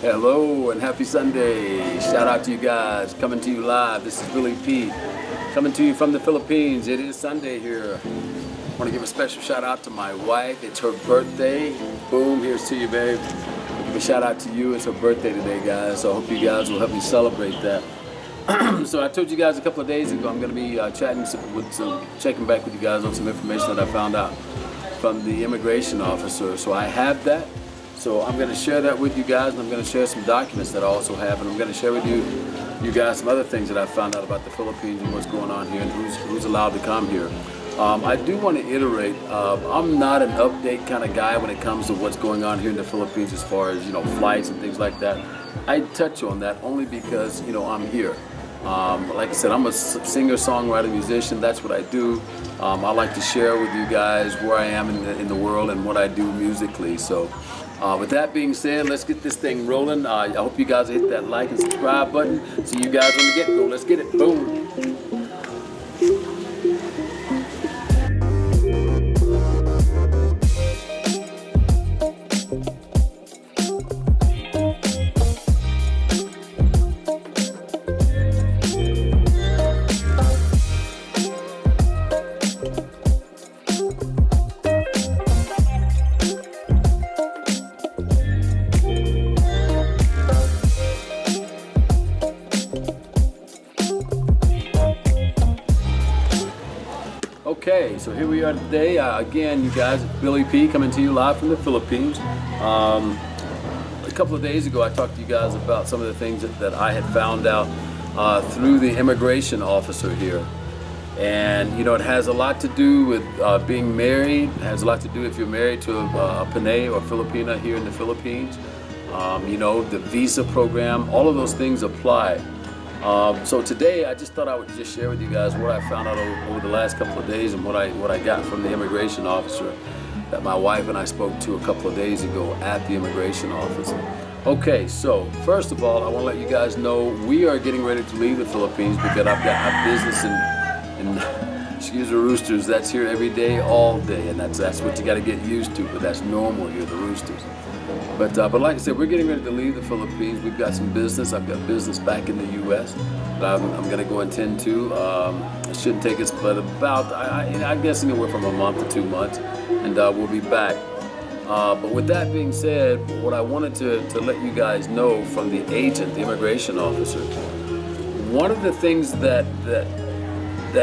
Hello and happy Sunday. Shout out to you guys. Coming to you live. This is Billy P. Coming to you from the Philippines. It is Sunday here. I want to give a special shout out to my wife. It's her birthday. Boom, here's to you, babe. Give a shout out to you. It's her birthday today, guys. So I hope you guys will help me celebrate that. So I told you guys a couple of days ago I'm going to be checking back with you guys on some information that I found out from the immigration officer. So I have that. So I'm going to share that with you guys, and I'm going to share some documents that I also have, and I'm going to share with you guys some other things that I found out about the Philippines and what's going on here and who's allowed to come here. I do want to iterate, I'm not an update kind of guy when it comes to what's going on here in the Philippines as far as, flights and things like that. I touch on that only because, I'm here. Like I said, I'm a singer, songwriter, musician. That's what I do. I like to share with you guys where I am in the world and what I do musically. So with that being said, let's get this thing rolling. I hope you guys hit that like and subscribe button. See you guys on the get-go. Let's get it. Boom. Okay, so here we are today. Again, you guys, Billy P coming to you live from the Philippines. A couple of days ago, I talked to you guys about some of the things that I had found out through the immigration officer here. And, it has a lot to do with being married. It has a lot to do if you're married to a Pinay or Filipina here in the Philippines. The visa program, all of those things apply. So today I just thought I would just share with you guys what I found out over the last couple of days and what I got from the immigration officer that my wife and I spoke to a couple of days ago at the immigration office. Okay, so first of all, I want to let you guys know we are getting ready to leave the Philippines because I've got a business in excuse the roosters, that's here every day, all day, and that's what you got to get used to, but that's normal here, the roosters. But like I said, we're getting ready to leave the Philippines. We've got some business. I've got business back in the U.S. that I'm going to go attend to. It shouldn't take us but about, I guess, anywhere from a month to 2 months, and we'll be back. But with that being said, what I wanted to let you guys know from the agent, the immigration officer, one of the things that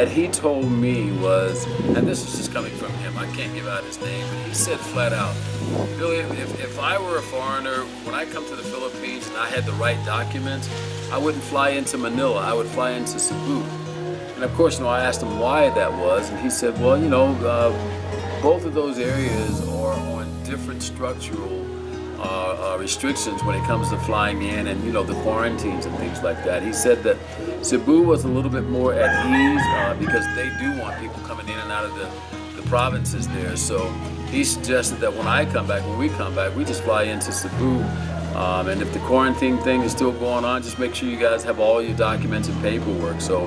he told me was, and this is just coming from him, I can't give out his name, but he said flat out, Billy, if I were a foreigner, when I come to the Philippines and I had the right documents, I wouldn't fly into Manila, I would fly into Cebu. And of course, I asked him why that was, and he said, well, both of those areas are on different structural restrictions when it comes to flying in and the quarantines and things like that. He said that Cebu was a little bit more at ease because they do want people coming in and out of the provinces there. So he suggested that when we come back, we just fly into Cebu. And if the quarantine thing is still going on, just make sure you guys have all your documents and paperwork. So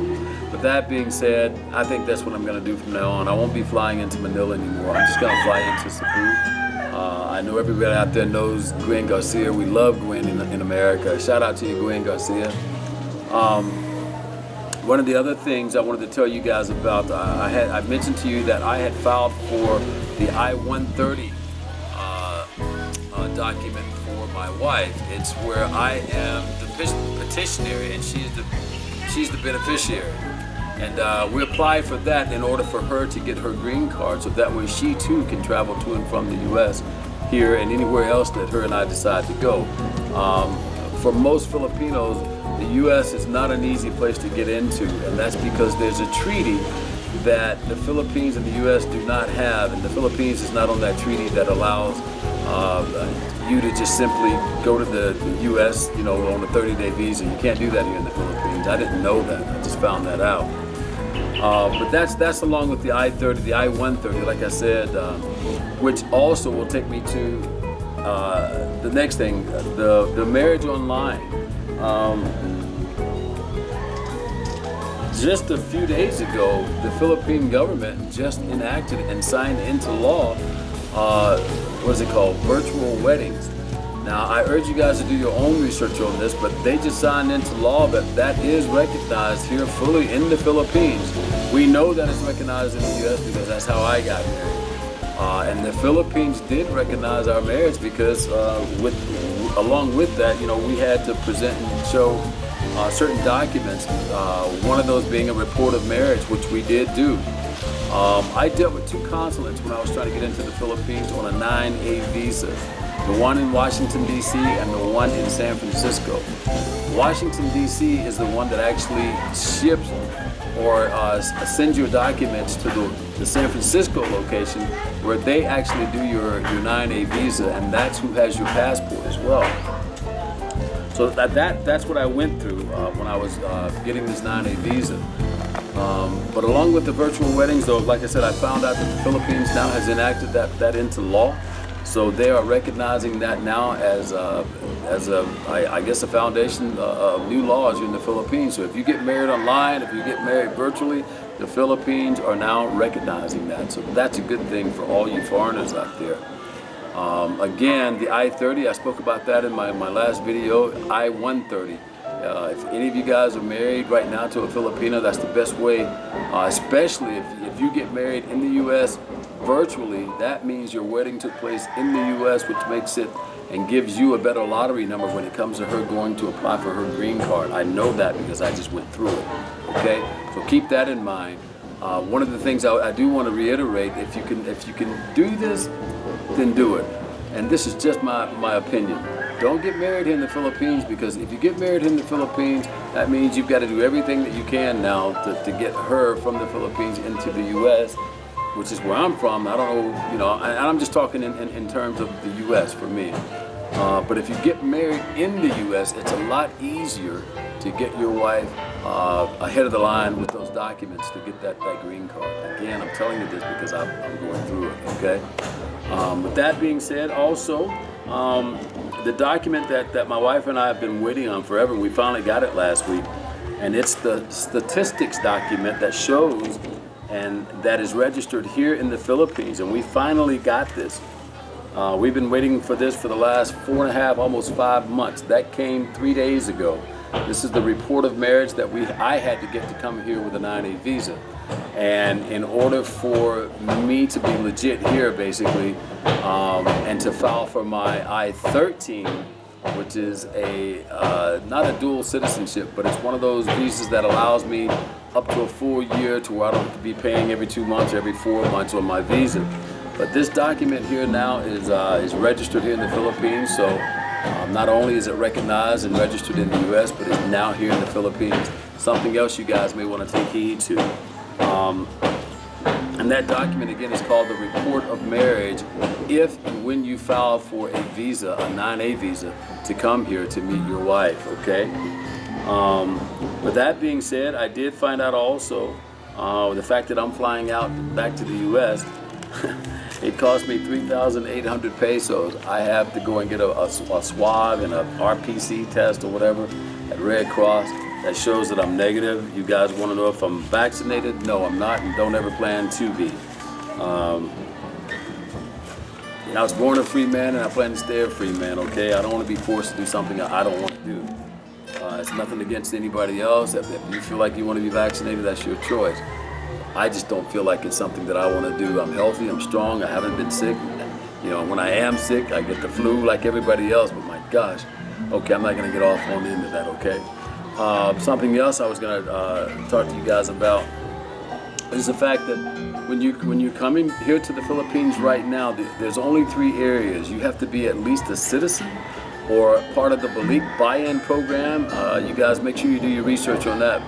with that being said, I think that's what I'm going to do from now on. I won't be flying into Manila anymore. I'm just going to fly into Cebu. I know everybody out there knows Gwen Garcia. We love Gwen in America. Shout out to you, Gwen Garcia. One of the other things I wanted to tell you guys about, I mentioned to you that I had filed for the I-130 document for my wife. It's where I am the petitioner and she's the beneficiary. And we applied for that in order for her to get her green card, so that way she too can travel to and from the U.S. here and anywhere else that her and I decide to go. For most Filipinos, the U.S. is not an easy place to get into, and that's because there's a treaty that the Philippines and the U.S. do not have, and the Philippines is not on that treaty that allows you to just simply go to the U.S. on a 30-day visa. You can't do that here in the Philippines. I didn't know that. I just found that out. But that's along with the I-30, the I-130, like I said, which also will take me to the next thing, the marriage online. Just a few days ago, the Philippine government just enacted and signed into law, what is it called, virtual weddings. Now, I urge you guys to do your own research on this, but they just signed into law that that is recognized here fully in the Philippines. We know that it's recognized in the U.S. because that's how I got married. And the Philippines did recognize our marriage because along with that, we had to present and show certain documents, one of those being a report of marriage, which we did do. I dealt with two consulates when I was trying to get into the Philippines on a 9A visa. The one in Washington, D.C. and the one in San Francisco. Washington, D.C. is the one that actually ships or sends your documents to the San Francisco location where they actually do your 9A visa, and that's who has your passport as well. So that's what I went through when I was getting this 9A visa. But along with the virtual weddings, though, like I said, I found out that the Philippines now has enacted that into law. So they are recognizing that now as I guess a foundation of new laws in the Philippines. So if you get married online, if you get married virtually, the Philippines are now recognizing that. So that's a good thing for all you foreigners out there. Again, the I-30, I spoke about that in my last video, I-130. If any of you guys are married right now to a Filipino, that's the best way, especially if you get married in the U.S. virtually. That means your wedding took place in the U.S., which makes it and gives you a better lottery number when it comes to her going to apply for her green card. I know that because I just went through it, okay? So keep that in mind. One of the things I do want to reiterate, if you can do this, then do it. And this is just my opinion. Don't get married here in the Philippines, because if you get married in the Philippines, that means you've got to do everything that you can now to get her from the Philippines into the U.S., which is where I'm from. I don't know, and I'm just talking in terms of the U.S. for me. But if you get married in the U.S., it's a lot easier to get your wife ahead of the line with those documents to get that green card. Again, I'm telling you this because I'm going through it, okay? With that being said, also, the document that my wife and I have been waiting on forever, we finally got it last week, and it's the statistics document that shows and that is registered here in the Philippines, and we finally got this. We've been waiting for this for the last 4.5, almost 5 months. That came 3 days ago. This is the report of marriage that I had to get to come here with a 9A visa. And in order for me to be legit here, basically, and to file for my I-13, which is not a dual citizenship, but it's one of those visas that allows me up to a full year to where I don't have to be paying every 2 months, every 4 months on my visa. But this document here now is registered here in the Philippines, so not only is it recognized and registered in the U.S., but it's now here in the Philippines. Something else you guys may want to take heed to. And that document, again, is called the Report of Marriage if and when you file for a visa, a 9A visa, to come here to meet your wife, okay? With that being said, I did find out also the fact that I'm flying out back to the U.S., it cost me 3,800 pesos. I have to go and get a swab and a RPC test or whatever at Red Cross that shows that I'm negative. You guys want to know if I'm vaccinated? No, I'm not, and don't ever plan to be. I was born a free man, and I plan to stay a free man, okay? I don't want to be forced to do something I don't want to do. It's nothing against anybody else. If you feel like you want to be vaccinated, that's your choice. I just don't feel like it's something that I want to do. I'm healthy, I'm strong, I haven't been sick. When I am sick, I get the flu like everybody else, but my gosh. Okay, I'm not going to get off on the end of that, okay? Something else I was going to talk to you guys about is the fact that when you're coming here to the Philippines right now, there's only 3 areas. You have to be at least a citizen or part of the Balik Buy-In program. You guys make sure you do your research on that.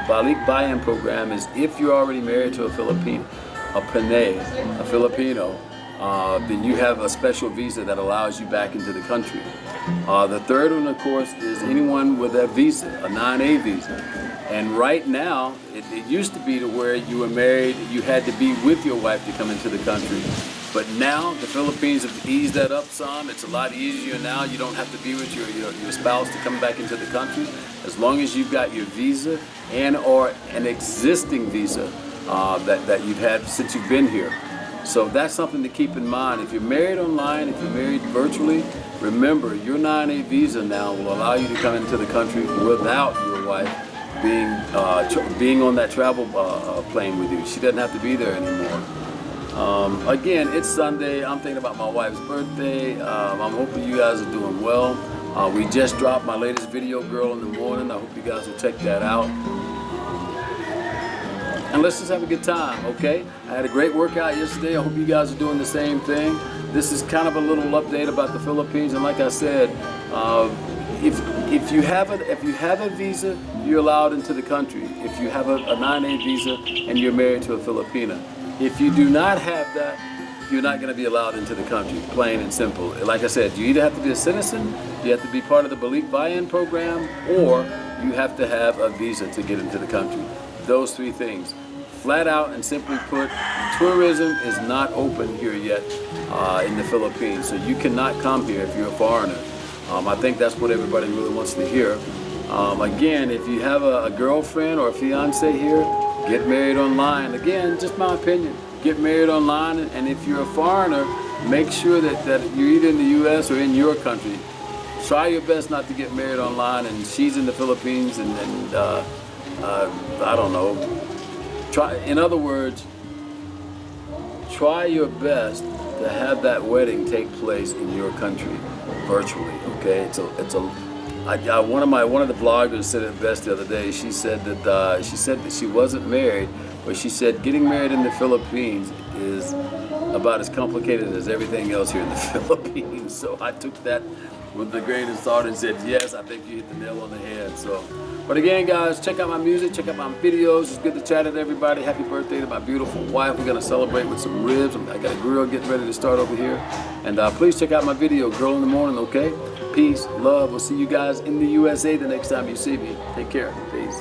Balik Buy-In program is if you're already married to a Filipino, a Pinay, a Filipino, then you have a special visa that allows you back into the country. The third one, of course, is anyone with a visa, a 9A visa. And right now, it used to be to where you were married, you had to be with your wife to come into the country. But now the Philippines have eased that up some. It's a lot easier now. You don't have to be with your spouse to come back into the country. As long as you've got your visa and or an existing visa that you've had since you've been here. So that's something to keep in mind. If you're married online, if you're married virtually, Remember, your 9A visa now will allow you to come into the country without your wife being on that travel plane with you. She doesn't have to be there anymore. Again, it's Sunday. I'm thinking about my wife's birthday. I'm hoping you guys are doing well. We just dropped my latest video, Girl in the Morning. I hope you guys will check that out. And let's just have a good time, okay? I had a great workout yesterday. I hope you guys are doing the same thing. This is kind of a little update about the Philippines. And like I said, if you have a visa, you're allowed into the country. If you have a 9A visa and you're married to a Filipina. If you do not have that, you're not going to be allowed into the country, plain and simple. Like I said, you either have to be a citizen, you have to be part of the Balik Buy-In program, or you have to have a visa to get into the country. Those three things. Flat out and simply put, tourism is not open here yet in the Philippines, so you cannot come here if you're a foreigner. I think that's what everybody really wants to hear. Again, if you have a girlfriend or a fiance here, get married online. Again, just my opinion. Get married online, and if you're a foreigner, make sure that you're either in the U.S. or in your country. Try your best not to get married online, and she's in the Philippines, and I don't know. In other words, try your best to have that wedding take place in your country virtually. Okay, one of the vloggers said it best the other day. She said that she wasn't married, but she said getting married in the Philippines is about as complicated as everything else here in the Philippines. So I took that with a grain of salt and said, yes, I think you hit the nail on the head. So, but again, guys, check out my music, check out my videos. It's good to chat with everybody. Happy birthday to my beautiful wife. We're gonna celebrate with some ribs. I got a grill getting ready to start over here. And please check out my video, Girl in the Morning, okay? Peace, love. We'll see you guys in the USA the next time you see me. Take care. Peace.